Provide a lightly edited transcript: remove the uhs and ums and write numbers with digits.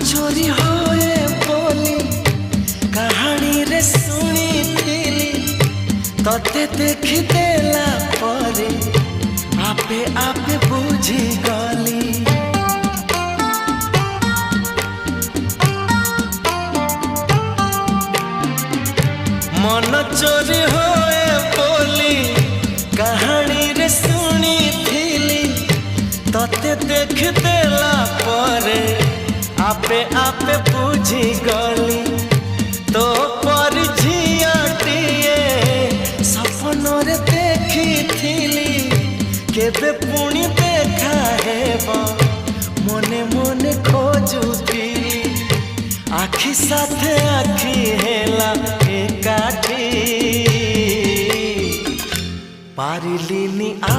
चोरी होए बोली कहानी रे सुनी थिली तते देखी देला परे आपे आपे बुझी गली। मन चोरी होए बोली कहानी रे सुनी थिली तते देख देला परे आपे आपे बुझी गली। तो पर झियाटिए सपन रे देखी थिली केबे पुणी देखा हेबो मने मने खोजुथिली आखि साथे आखि हेला एकाठी पारिलिनी आ